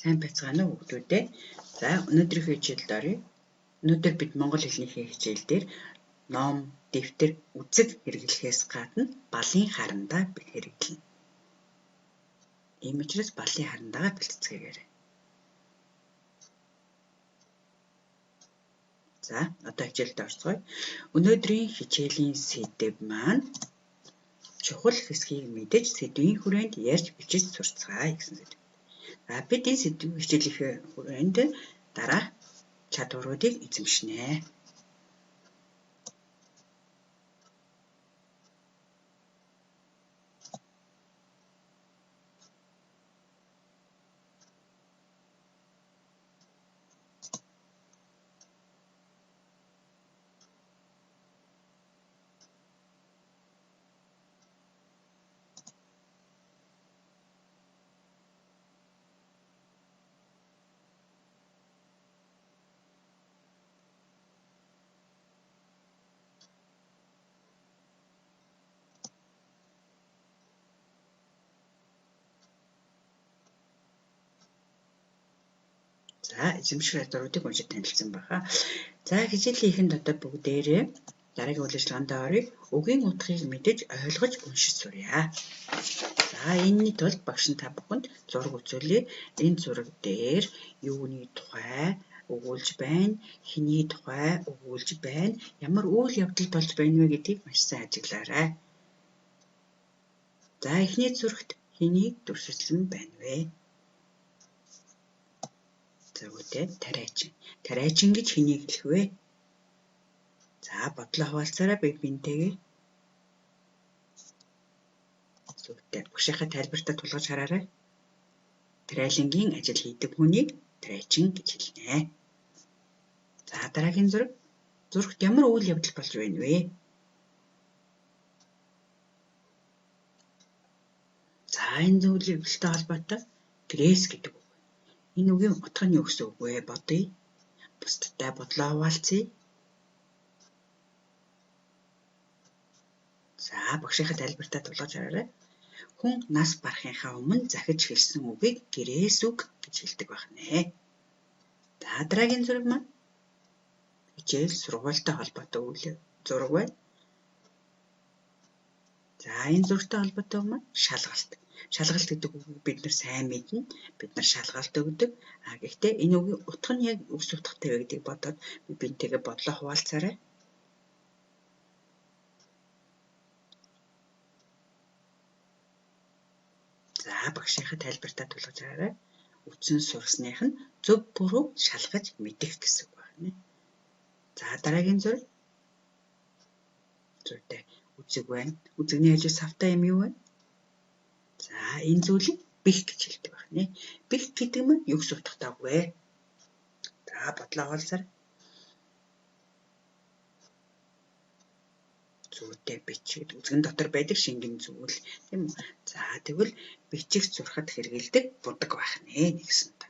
Сайн байцгаана уу хүүхдүүдээ. За өнөөдрийнхөө хичээлд оръё. Өнөөдөр бид монгол хэлнийхээ хичээл дээр ном, дэвтэр, үзэг хэрэглэхээс гадна балын харандаа хэрэглэнэ. Ийм учраас балын харандаагаа бэлтгэцгээгээрэй. За одоо хичээлд орцгоё. Өнөөдрийн хичээлийн сэдэв маань чухал хэсгийг мэдэж сэдвийн хүрээнд ярьж бичиж сурцгаая гэсэн сэдэв. Бид энэ сэдвийн хичээлийнхээ хүрээнд дараах чадваруудыг эзэмшнэ. За эзэмших чадваруудыг уншиж танилцсан байгаа. За хичээлийн эхэнд одоо бүгдээрээ дараагийн үйл ажиллагаанд оръё. Үгийн утгыг мэдэж ойлгож уншиж сурья. За энэний тулд багш нь та бүхэнд зураг үзүүлээ. Энэ зураг дээр юуны тухай өгүүлж байна, хэний тухай өгүүлж байна, ямар үйл явдал болж байна вэ гэдгийг маш сайн ажиглаарай. За эхний зурагт хэнийг дүрсэлсэн байна вэ? Зөвхөн тариачин. Тариачин гэж хэнийг хэлэх вэ? За бодлоо хуваалцаарай бинтээгээ. Зөвхөн багшийнхаа тайлбартаа тулгаж хараарай. Тариалангийн ажил хийдэг хүнийг тариачин гэж хэлнэ. За дараагийн зураг. Зурагт ямар үйл явдал болж байна вэ? За энэ үйл явдалтай холбоотой грэс гэдэг үг. Энэ үгийн утга нь юу гэсэн үг вэ? Бодъё. Бусдтай бодлоо хуваалцъя. За багшийнхаа тайлбартаа тулгаж хараарай. Хүн нас барахынхаа өмнө захиж хэлсэн үгийг гэрээс үг гэж хэлдэг байна. За дараагийн зураг маань хичээл сургуультай холбоотой үйл зураг байна. За энэ зурагтай холбоотой маань шалгалт. Шалгалт гэдэг үгийг бид нар сайн мэднэ. Бид нар шалгалт өгдөг. Гэхдээ энэ үгийн утга нь яг үс утгатай вэ гэдгийг бодоод бинтээгээ бодлоо хуваалцаарай. За багшийнхаа тайлбартаа тулгаж хараарай. Үтсэн сурсных нь зөв буруу шалгаж мэдэх гэсэн үг байна. За дараагийн зураг. Зуртай үзэг байна. Үзэгний хажуу савтай юм юу вэ? За энэ зүйлийг бэх гэж хэлдэг байна. Бэх гэдэг нь юу гэсэн утгатай вэ? За бодлоо хуваалцаарай. Зүйтэй бичиг үзэгэн дотор байдаг шингэн зүйл тийм үү. За тэгвэл бичих зурхад хэрэгэлдэг будаг байх нэ нэгсэнтэй.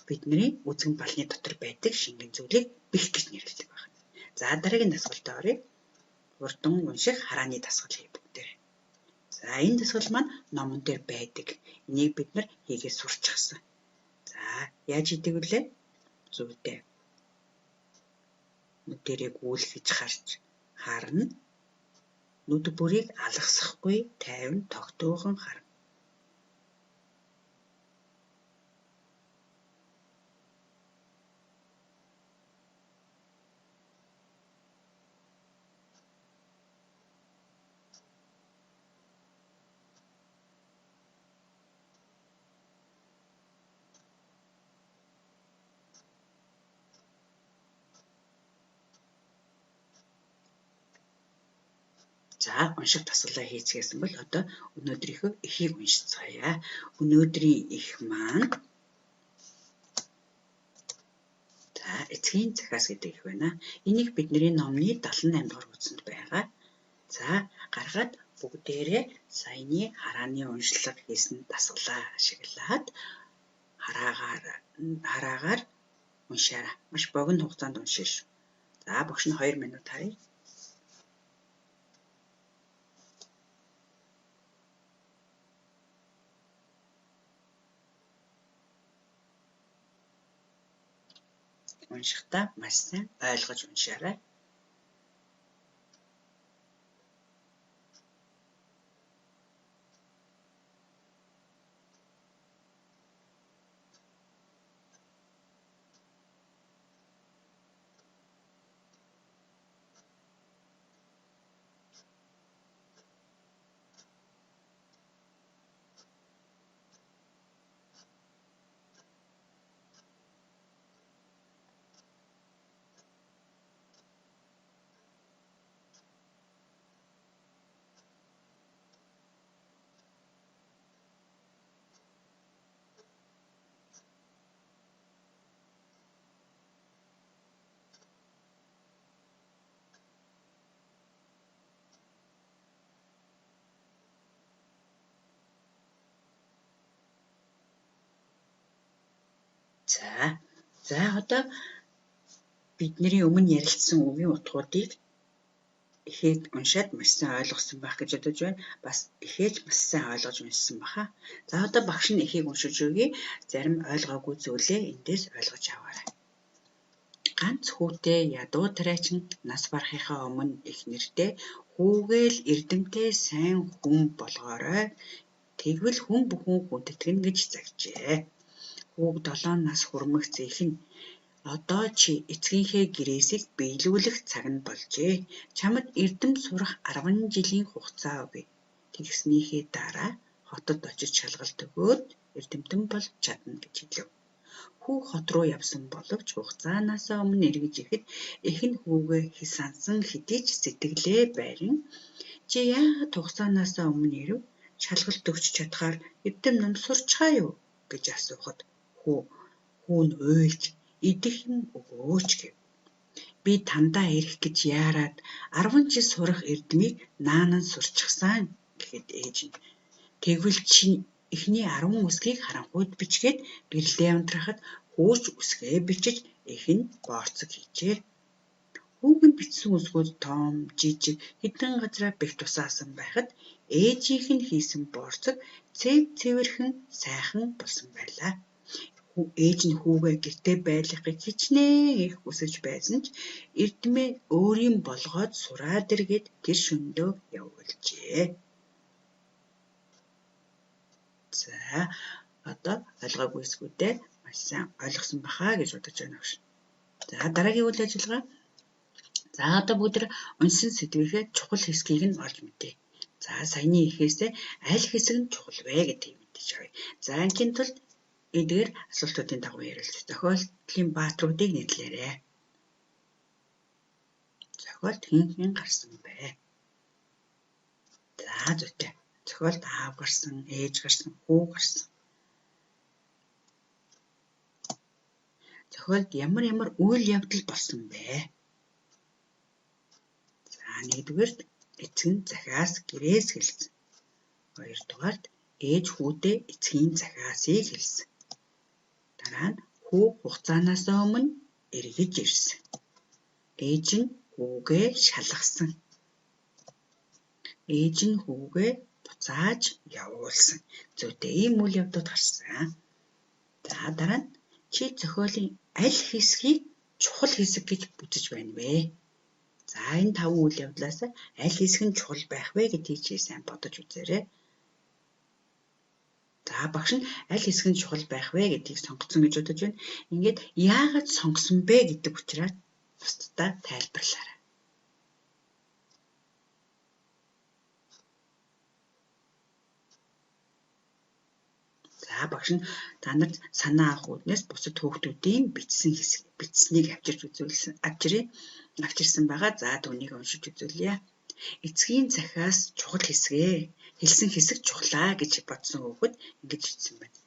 Бидний үзэгэн балны дотор байдаг шингэн зүйлийг бэх гэж нэрлэдэг байна. За дараагийн дасгалд оръё. Хурдан унших харааны дасгал хий бүгдээрээ. За энэ дасгал маань номон дээр байдаг. Энийг бид нар хийгээд сурчихсан. За яаж хийдэг вүлээ? Зүйтэй. Нүдэрээ гүйлгэж харж харна. Нүд бүрийг алгасахгүй тайван тогтуухан харна. За унших дасгалаа хийцгээсэн бол одоо өнөөдрийнхөө эхийг уншицгаая. Өнөөдрийн эх маань за эцгийн захиас гэдэг эх байна. Энийг бидний номны 78 дугаар үгсэнд байгаа. За гаргаад бүгдээрээ саяны харааны уншлага хийсэн дасгалаа ашиглаад хараагаар уншаарай. Маш богино хугацаанд уншиж шүү. За багш нь 2 минут харъя. уншихдаа маш сайн ойлгож уншаарай. За одоо бидний өмнө ярилцсан үгийн утгуудыг эхээд уншаад маш сайн ойлгосон байх гэж бодож байна. Бас эхээж маш сайн ойлгож уншсан баха. За одоо багш нь эхийг уншиж өгье. Зарим ойлгоогүй зүйлээ эндээс ойлгож аваарай. Ганц хүүтэй ядуу тариачин нас барахынхаа өмнө их нэртэй хүүгээл эрдэмтэй сайн хүн болгоорой. Тэгвэл хүн бүхэн хүндэтгэн гэж загжээ. Хүүг 7 нас хүрмэх зэхэн одоо чи эцгийнхээ гэрээсийг биелүүлэх цаг нь болжээ. Чамд эрдэм сурах 10 жилийн хугацаа өгье. Тэгснийхээ дараа хотод очиж шалгалт өгөөд эрдэмтэн болж чадна гэж хэлв. Хүү хот руу явсан боловч хугацаанаасаа өмнө эргэж ирэхэд эхэн хүүгээ хисансан хэдий ч сэтгэлээ байран чи яагаад хугацаанаасаа өмнө ирэв? Шалгалт өгч чадхаар эрдэм ном сурчхаа юу гэж асуухад хүү нь уйлж идэх юм өгөөч гэв. Би тандаа ирэх гэж яарад 10 жил сурах эрдмийг наанан сурчихсан гэхэд ээж нь тэгвэл чи эхний 10 үсгийг харанхуйд бичгээд гэрлээ унтрахад хөөч үсгээ бичиж эхэн борцог хийжээ. Хүүг нь бичсэн үсгүүд том, жижиг хэдэн газраа бэх тусаасан байхад ээжийнх нь хийсэн борцог цэвэрхэн сайхан болсон байлаа. Ээж нь хүүгээ гэртээ байлгахыг хичнээн их хүсэж байсан ч эрдмээ өөрийн болгоод сураад иргээд тэр шөнөдөө явуулжээ. За одоо ойлгоогүй эсгүүдээ маш сайн ойлгосон бахаа гэж бодож байна гэж. За дараагийн үйл ажиллагаа. За одоо бүгд уншсан сэдвийнхээ чухал хэсгийг нь олж мэдээ. За саяны ихээсээ аль хэсэг нь чухал вэ гэдгийг мэдээж авъя. За ангийн тулд эдгээр асуултуудын дагуу ярилцах зохиолтлын баатруудыг нэрлээрэй. Зохиолт хэн гарсан бэ? За зүйтэй. Зохиолт аав гарсан, ээж гарсан, хүү гарсан. Зохиолд ямар үйл явдал болсон бэ? За нэгдүгээрт эцэг нь захиас гэрээс хэлсэн. Хоёрдугаарт ээж хүүдээ эцгийн захиасыг хэлсэн. Дараа нь хүү хугацаанаас өмнө эргэж ирсэн. Ээж нь хүүгээ шалгасан. Ээж нь хүүгээ буцааж явуулсан. Зүйтэй ийм үйл явдлууд гарсан. За дараа нь чи зохиолын аль хэсгийг чухал хэсэг гэж үзэж байна вэ? За энэ 5 үйл явдлаас аль хэсэг нь чухал байх вэ гэдгийг чи сайн бодож үзээрэй. За багш нь аль хэсэг нь чухал байх вэ гэдгийг сонгоцсон гэж бодож байна. Ингээд яагаад сонгосон бэ гэдэг учраас бусдад тайлбарлаарай. За багш нь та нарт санаа авах үүднээс бусад хүүхдүүдийн бичсэнийг авчирсан байгаа. За түүнийг уншиж үзүүлье. Эцгийн захиас чухал хэсгээ. Хэлсэн хэсэг чухлаа гэж бодсон хүүхэд ингэж хэлсэн байна.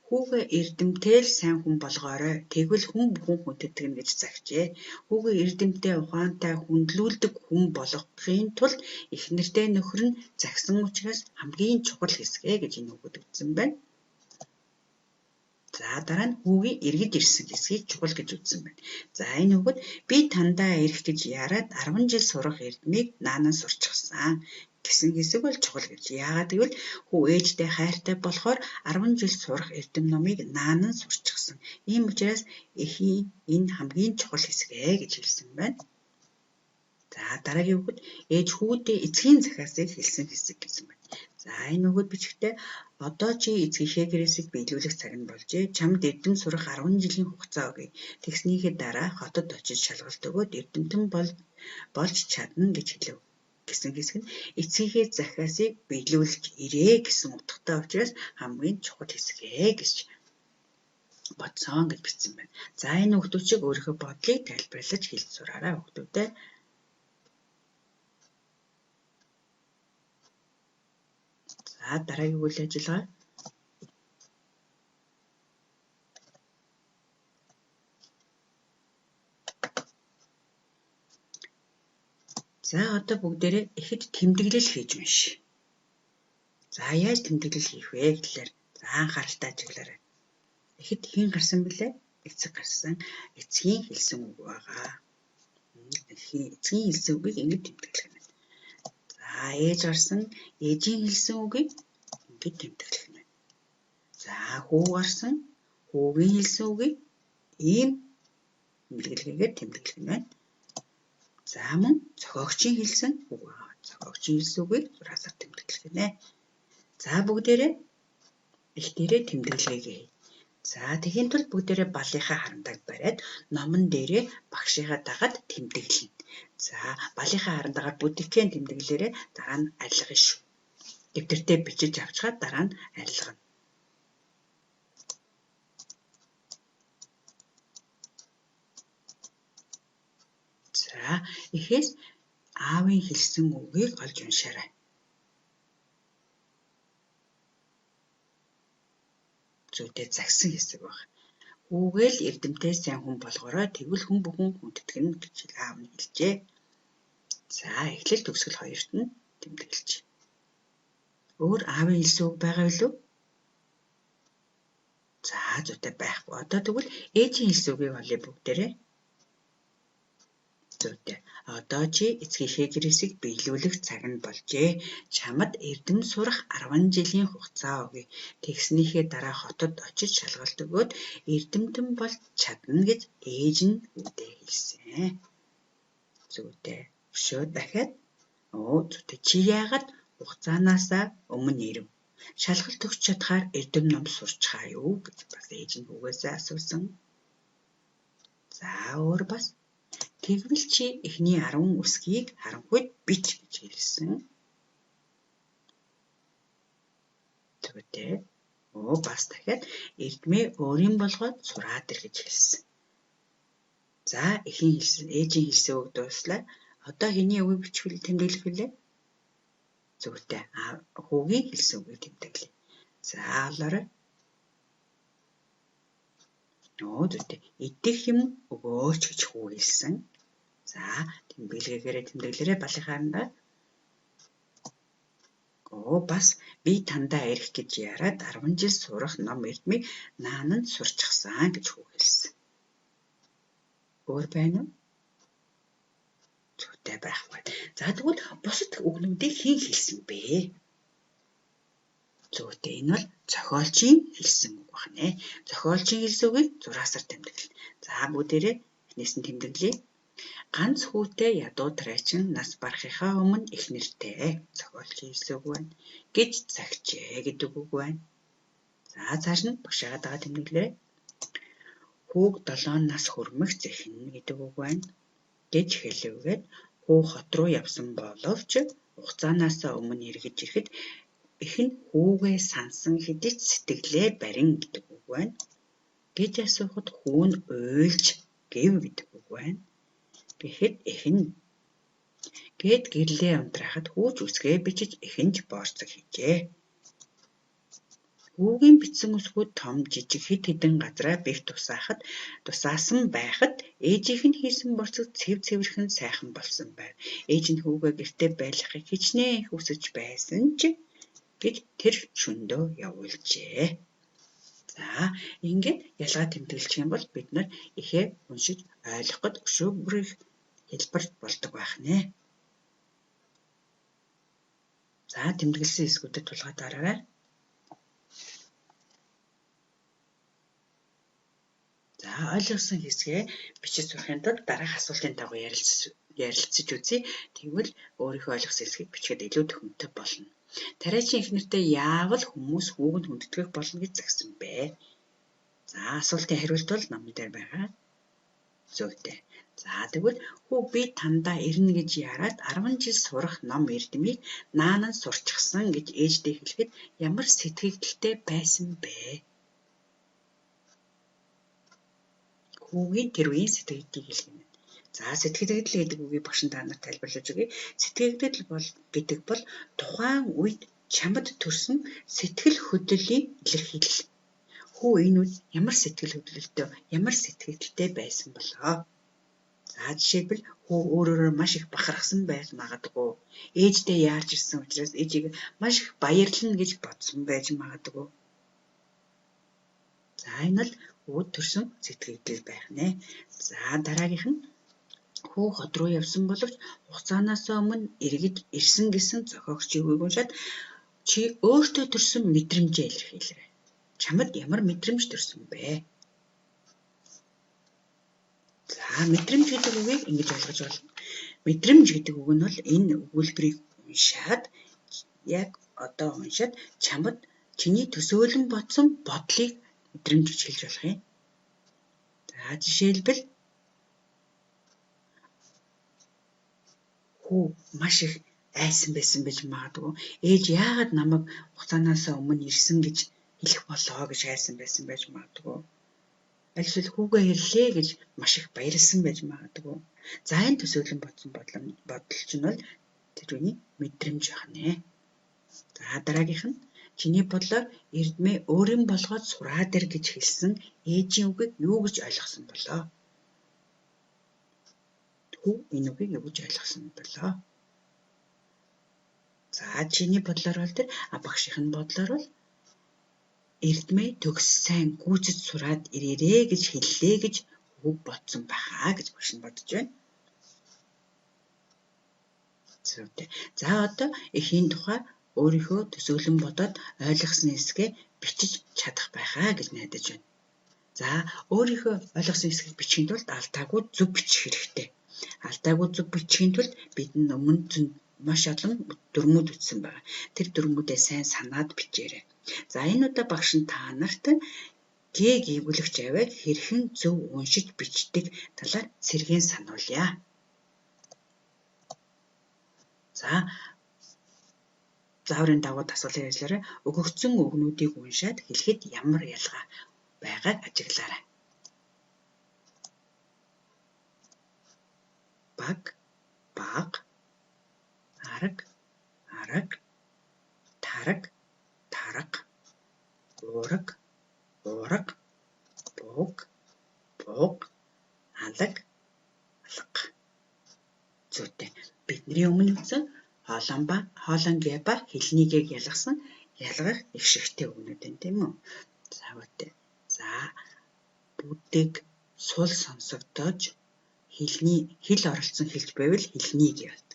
Хүүгээ эрдэмтэй л сайн хүн болгоорой. Тэгвэл хүн бүхэн хүндэтгэн гэж загжээ. Хүүгээ эрдэмтэй, ухаантай, хүндлүүлдэг хүн болгохын тулд эхнэртэй нөхөр нь загсан учраас хамгийн чухал хэсгээ гэж энэ хүүхэд үзсэн байна. За дараа нь хүүгийн эргэж ирсэн хэсгийг чухал гэж үзсэн байна. За энэ хүүхэд би тандаа ирэх гэж яарад 10 жил сурах эрдмийг наанан сурчихсан гэсэн хэсэг бол чухал гэж. Яагаад гэвэл хүү ээжтэй хайртай болохоор 10 жил сурах эрдэм номыг наан нь сурчихсан. Ийм учраас эхийн энэ хамгийн чухал хэсэг гэж хэлсэн байна. За дараагийн үгд ээж хүүдээ эцгийн захиасыг хэлсэн хэсэг гэсэн байна. За энэ үгд бичгтээ одоо чи эцгийнхээ гэрээсийг биелүүлэх цаг нь болжээ. Чамд эрдэм сурах 10 жилийн хугацаа өгье. Тэгснийхээ дараа хотод очиж шалгалт өгөөд эрдэмтэн болж чадна гэж хэлв. Гэсэн хэсэг нь эцгийнхээ захиасыг биелүүлж ирээ гэсэн утгатай учраас хамгийн чухал хэсэг гэж бодсон гэж бичсэн байна. За энэ хүүхдүүчиг өөрийнхөө бодлыг тайлбарлаж хэлж сураарай хүүхдүүдэд. За дараагийн үйл ажиллагаа. За одоо бүгдээрээ ихэд тэмдэглэл хийж унш. За яаж тэмдэглэл хийх вэ гэхээр за анхааралтай ажиглаарай. Ихэд хэн гарсан бэлээ? Эцэг гарсан. Эцгийн хэлсэн үг байгаа. Эцгийн хэлсэн үгийг ингэж тэмдэглэх юм. За ээж гарсан. Ээжийн хэлсэн үгийг ингэж тэмдэглэх юм. За хүү гарсан. Хүүгийн хэлсэн үгийг ийм тэмдэглэгээр тэмдэглэх юм байна. За мөн зохиогчийн хэлсэн үг байгаа. Зохиогчийн хэлсэн үгийг зураасаар тэмдэглэх гинэ. За бүгдээрээ их дээрээ тэмдэглэгээ. За тэхийн тулд бүгдээрээ балынхаа харандааг бариад номон дээрээ багшийнхаа дагаад тэмдэглэнэ. За балынхаа харандагаар бүдикхэн тэмдэглээрээ дараа нь арилгана шүү. Дэвтэртээ бичиж авчгаад дараа нь арилгана. За эхээс аавын хэлсэн үгийг олж уншаарай. Зүйтэй загсан хэсэг баг. Хүүгээл эрдэмтэй сайн хүн болгорой, тэгвэл хүн бүхэн хүндэтгэн гэж аав нь хэлжээ. За эхлэл төгсгөл хоёрт нь тэмдэглэж. Өөр аавын хэлсэн үг байгаа юу? За зүйтэй байхгүй. Одоо тэгвэл ээжийн хэлсэн үгийг олъё бүгдээрээ. Зүйтэй. Одоо чи эцгийнхээ гэрээсийг биелүүлэх цаг нь болжээ. Чамд эрдэм сурах 10 жилийн хугацаа өгье. Тэгснийхээ дараа хотод очиж шалгалт өгөөд эрдэмтэн болж чадна гэж ээж нь үдээ хэлсэн. Зүйтэй. Өшөө дахиад зүйтэй. Чи яагаад хугацаанаасаа өмнө ирэв? Шалгалт өгч чадхаар эрдэм ном сурчхаа юу гэж бас ээж нь үгээсээ асуусан. За өөр бас тэгвэл чи эхний 10 үсгийг харанхуйд бич гэж хэлсэн. Зүйтэй. Бас дахиад эрдмээ өөрийн болгоод сураад ир гэж хэлсэн. За эхийн хэлсэн, ээжийн хэлсэн үг дууслаа. Одоо хэний үгийг бичвэл тэмдэглэх вүлээ? Зүйтэй. Хүүгийн хэлсэн үгийг тэмдэглэе. За олоорой. Зүйтэй. Идэх юм өгөөч гэж хүү хэлсэн. За тэмдэглээгээрээ тэмдэглэрээ балынхаа харандаа. Бас би тандаа ирэх гэж яраад 10 жил сурах ном эрдмийг наананд сурчсан гэж хүү хэлсэн. Өөр байна уу? Зүйтэй байхгүй. За тэгвэл бусад үгнүүдийг хэн хэлсэн бэ? Зүйтэй. Энэ бол зохиолчийн хэлсэн үг байна. Зохиолчийн хэлсэн үгийг зураасаар тэмдэглэнэ. За бүгдээрээ эхнээс нь тэмдэглэе. Ганц хүүтэй ядуу тариачин нас барахынхаа өмнө их нэртэй зохиолчийн хэлсэн үг байна. Гэж загчээ гэдэг үг байна. За цааш нь багшаагаа дагаад тэмдэглээ. Хүүг 7 нас хүрмэх зэхнэ гэдэг үг байна. Гэж хэлэвгээд хүү хот руу явсан боловч хугацаанаасаа өмнө эргэж ирэхэд их нь хүүгээ сансан хэдий ч сэтгэлээ барин гэдэг үг байна. Гэж асуухад хүү нь уйлж гэв гэдэг үг байна. Гэхэд эхэн гэд гэрлээ унтраахад хүүч үсгээ бичиж эхэнж боорцог хийжээ. Хүүгийн бичсэн үсгүүд том жижиг хэд хэдэн газраа бэх тусаасан байхад ээжийнх нь хийсэн борцог цэв цэвэрхэн сайхан болсон байв. Ээж нь хүүгээ гэртээ байлгахыг хичнээн хүсэж байсан ч гэж тэр шөндөө явуулжээ. За ингээд ялгаа тэмдэглэх юм бол бид нар ихээ уншиж ойлгоход өшөө бүрэх хэлбэр болдог байх нэ. За тэмдэглэсэн хэсгүүдэд тулгаад дараарай. За ойлгосон хэсгээ бичиж сурахын тулд дараах асуултын дагуу ярилцаж үзье. Тэгвэл өөрийнхөө ойлгосон хэсгийг бичгээд илүү төхөмтэй болно. Тариачин эхнэртэй яавал хүмүүс хүүгэнд хүндэтгэх болно гэж загсан бэ? За асуултын хариулт бол номон дээр байгаа. Зүйтэй. За тэгвэл хүү би тандаа ирнэ гэж яраад 10 жил сурах ном эрдмийг наанан сурчсан гэж ээждээ хэлэхэд ямар сэтгэгдэлтэй байсан бэ? Хүүгийн тэр үеийн сэтгэгдлийг хэлэх юм. За сэтгэгдэл гэдэг үгийг багш та нарт тайлбарлаж өгье. Сэтгэгдэл гэдэг бол тухайн үед чамд төрсөн сэтгэл хөдлөлийн илэрхийлэл. Хүү энэ үед ямар сэтгэл хөдлөлтөй, ямар сэтгэгдэлтэй байсан болоо? За жишээлбэл хүү өөрөөрөө маш их бахархсан байж магадгүй. Ээждээ яарч ирсэн учраас ээжийг маш их баярлана гэж бодсон байж магадгүй. За энэ л үүд төрсөн сэтгэгдэл байх нэ. За дараагийнх нь хүү хот руу явсан боловч хугацаанаас өмнө эргэж ирсэн гэсэн зохиогчийн үгийг уншаад чи өөртөө төрсөн мэдрэмжээ илэрхийлээрэй. Чамд ямар мэдрэмж төрсөн бэ? За мэдрэмж гэдэг үгийг ингэж ойлгож байна. Мэдрэмж гэдэг үг нь бол энэ өгүүлбэрийг уншаад яг одоо уншаад чамд чиний төсөөлөн бодсон бодлыг мэдрэмж гэж хэлж болох юм. За жишээлбэл хүү маш их айсан байсан байж магадгүй. Ээж яагаад намайг хугацаанаас өмнө ирсэн гэж хэлэх болоо гэж айсан байсан байж магадгүй. Аль эсвэл хүүгээ ирлээ гэж маш их баярлсан байж магадгүй. За энэ төсөөлөн бодсон бодол чинь бол тэрний мэдрэмж байна. За дараагийнх нь чиний бодлоор эрдмээ өөрийн болгоод сураад ир гэж хэлсэн ээжийн үгийг юу гэж ойлгосон болоо? Хүү энэ үгийг юу гэж ойлгосон болоо? За чиний бодлоор бол тэр багшийн бодлоор бол эрдмээ төгс сайн гүйцэж сураад ирээрээ гэж хэллээ гэж үг бодсон бахаа гэж багш нь бодож байна. За одоо эхийн тухай өөрийнхөө төсөөлөн бодоод ойлгосон хэсгээ бичиж чадах байхаа гэж найдаж байна. За өөрийнхөө ойлгосон хэсгийг бичихийн тулд алдаагүй зөв бичих хэрэгтэй. Алдаагүй зөв бичихийн тулд бидний өмнө маш олон дүрмүүд ütсэн байгаа. Тэр дүрмүүдээ сайн санаад бичээрэй. За энэ удаа багш нь та нарт гийг эвгүлэгч аваад хэрхэн зөв уншиж бичдэг талаар сэргээн сануулъя. За зааврын дагуу асуулын ажиллаараа өгөгдсөн үгнүүдийг уншаад хэлэхэд ямар ялгаа байгааг ажиглаарай. Баг, баг, арга, тарга, тарга, уурга, бууг, алга. Зүйтэй. Бидний өмнө үтсэн хоолонгээ ба хэлнийгийг ялгах их шигтэй үгнүүд байна тийм үү? За бүдэг сул сонсогдож хэл оролцсон хэлж байвал хэлнийг явд.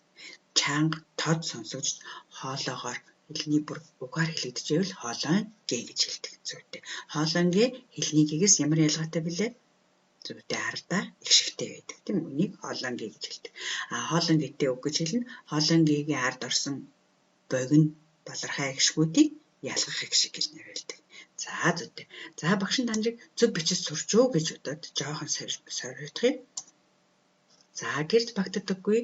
Чанга тод сонсогдож хоолоогоор хэлний бүр угаар хэлэгдэж байвал хоолойн гээ гэж хэлдэг. Зүйтэй. Хоолонгээ хэлнийгээс ямар ялгаатай билээ? Зүйтэй ардаа их шигтэй байдаг тийм үү? Үнийг хоолонгээ гэж хэлдэг. Хоолонгээтэй үг гэж хэлнэ. Хоолонгéгийн ард орсон богино балархай гişгүүдийг ялгах их шиг гэж нэрлэдэг. За зүйтэй. За багш нь таныг зөв бичиж сурч уу гэж удаад жоохон соригдохыг. За гэрд багтдаггүй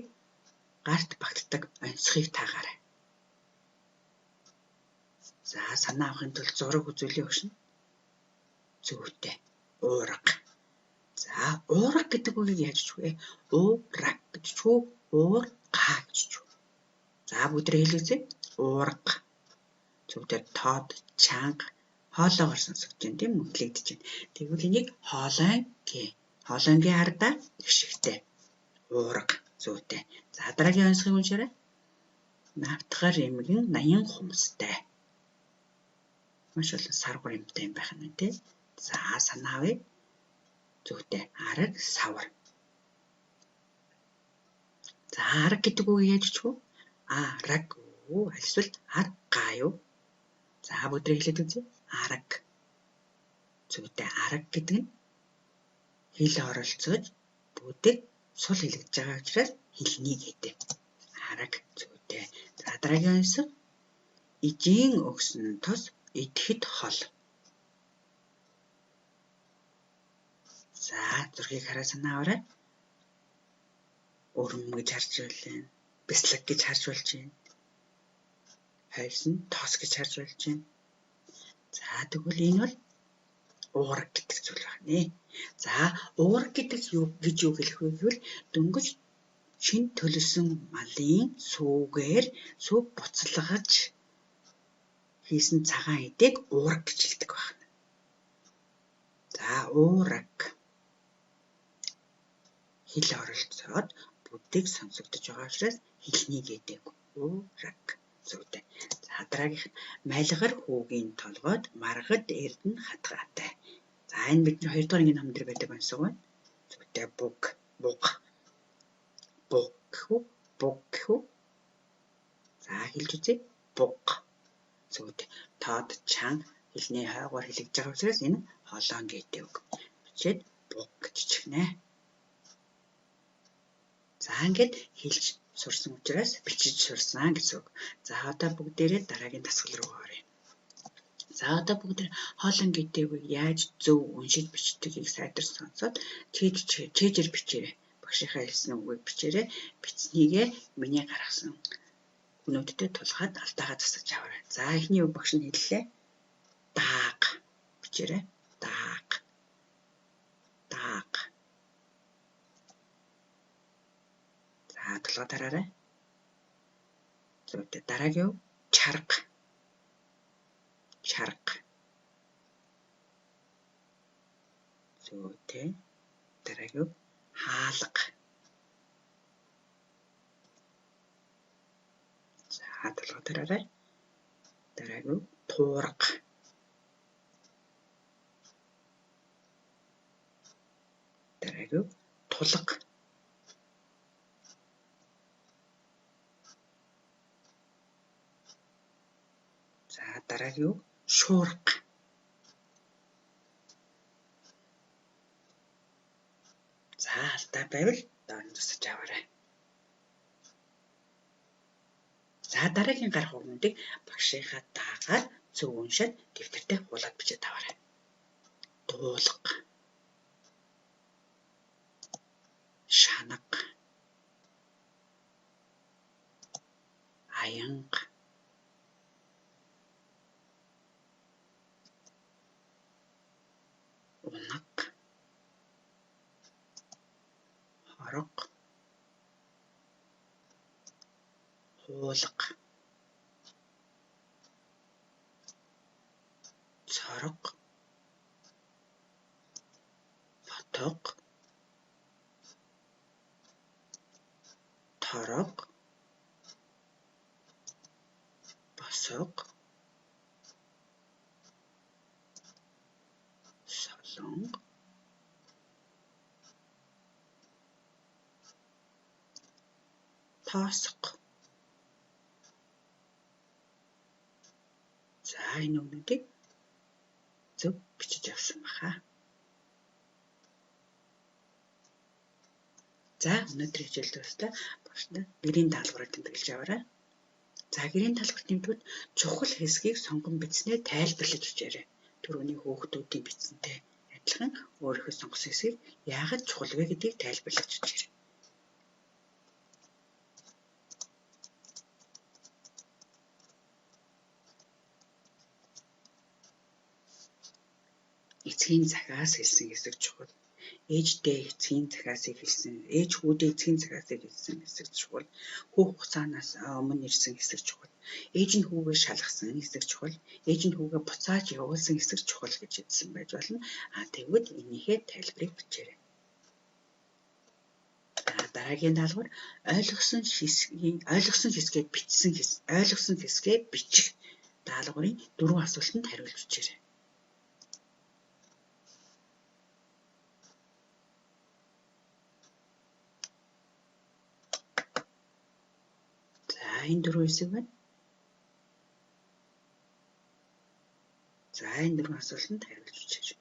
гарт багтдаг онцхийг таагаарай. За санаа авахын тулд зураг үзүүлээ багш нь. Зүйтэй. Уурга. За уурга гэдэг үгийг яаж ч вэ? Уураг гэж чүү? Уурга гэж чүү? За бүгдээ хэлээсэй. Уурга. Зүйтэй тод, чанга, хоолоогоор сонсогдож байна тийм үү? Хэлэгдэж байна. Тэгвэл энийг хоолонгээ. Хоолонгийн ардаа их шигтэй. Уурга. Зүйтэй. За дараагийн онцгойг уншаарай. Навтгар эмгэн 80 хумстай. Маш олон саргуур эмтэй юм байх нь тийм. За санаа авъя. Зүйтэй. Арга, савар. За арга гэдэг үг яаж ч вэ? Арга юу? Эсвэл арга юу? За бүгдээ хэлээд үзье. Арга. Зүйтэй арга гэдэг нь хэл оролцож бүдэг сул хэлэгдэж байгаа учраас хэлний гэдэг. Арга зүйтэй. За дараагийн онцлог ижийн өгсөн тос идэхэд хол. За зургийг хараа санаа аваарай. Өрөм гэж харж байна. Бяцлаг гэж харж болж байна. Хойс нь тос гэж харж болж байна. За тэгвэл энэ бол уурга гэдэг зүйл байна. За уурга гэдэг юу гэж юу хэлэх вэ гэвэл дөнгөж шин төлөсөн малын сүүгээр сүв буцалгаж хийсэн цагаан эдэг уурга гэж хэлдэг байна. За уурга хэл оролцоод бүдэг сонсогдож байгаа учраас хэлний гэдэг уурга зүйтэй. За дараагийнх нь малгар хүүгийн толгойд маргад эрдэнэ хатгаатай. За энэ бидний 2 дугаар ангийн ном дээр байдаг онцлог байна. Зүйтэй буг. За хэлж үзье. Буг. Зүйтэй. Тод чанга хэлний хойгоор хэлэгдэж байгаа учраас энэ холоон гэдэг үг. Бичээд буг гэж чихнэ. За ингээд хэлж сурсан учраас бичиж сурсан гэсэн үг. За одоо бүгдээрээ дараагийн дасгал руу оръё. За одоо бүгд хоолон гэдэг үг яаж зөв уншиж бичдгийг сайдар сонсоод чэйжэр бичээрэй. Багшийнхаа хэлсэн үгийг бичээрэй. Бичснийгээ миний гаргасан өнөөдтэй тулгаад алдаагаа засаж аваарай. За эхний үг багш нь хэллээ. Дааг бичээрэй. Дааг. За тулгаад хараарай. Зүйтэй дараагийн үг чарга. Зүйтэй дараагийн үг хаалга. За тулгаад хараарай. Дараагийн үг туурга. Дараагийн үг тулга. За дараагийн үг шуурга. За алдаа байвал доор засаж аваарай. За дараагийн гарах үгнүүдийг багшийнхаа даагаар зөв уншаад дэвтэртээ хуулаад бичиж аваарай. Дуулга. Шанага. Аянга. Унага. Хорог. Хуулга. Цорог. Ботог. Торог. Босог. Солонго. Тоосго. За энэ үгнүүдийг зөв бичиж авсан баха. За өнөөдөр хичээл дуустал багштай гэрийн даалгаврыг тэмдэглэж аваарай. За гэрийн даалгавар тэмдгүүд чухал хэсгийг сонгон бичснээр тайлбарлаж бичээрэй. Түрүүний хөөгтүүдийн бичсэнтэй адилхан өөрийнхөө сонгосон хэсгийг яагаад чухал вэ гэдгийг тайлбарлаж бичээрэй. Эцгийн захаас хэлсэн хэсэг чухал. Ээждээ эцгийн захаасыг хэлсэн, ээж хүүдээ эцгийн захаасыг хэлсэн хэсэг чухал. Хүүх хугацаанаас өмнө ирсэн хэсэг чухал. Ээж нь хүүгээ шалгасан хэсэг чухал. Ээж нь хүүгээ буцааж явуулсан хэсэг чухал гэж хэлсэн байж болно. Тэгвэл энийхээ тайлбарыг бичээрэй. Дараагийн даалгавар ойлгосон хэсгээ бичих даалгаврын 4 асуултанд хариулж бичээрэй. Энэ 4 хэсэг байна. За энэ 4 асуултанд хариулж үзье.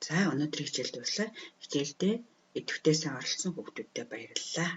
За өнөөдрийн хичээл дуслаа. Хичээлдээ идэвхтэй сайн оролцсон хүүхдүүдтэй баярлалаа.